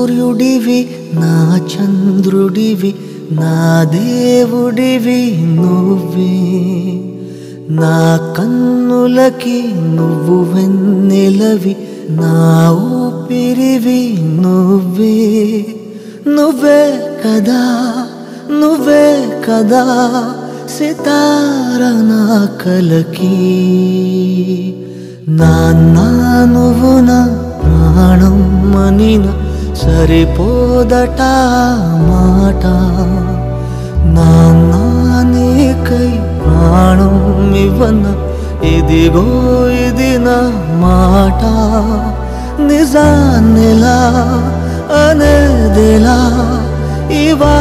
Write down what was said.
సూర్యుడివి నా చంద్రుడివి నా దేవుడివి నువ్వే నా కన్నులకి నువ్వు వెన్నెలవి నా ఊపిరివి నువ్వే నువ్వే కదా నువ్వే కదా సితార నా కలకి నాన్నా నువ్వు నా ప్రాణం మనిన సరిపోదట మాట నాన్నా నీకై ప్రాణం ఇవ్వన ఇదిగో ఇది నా మాట నిజాన్నిలా అనేదిలా ఇవా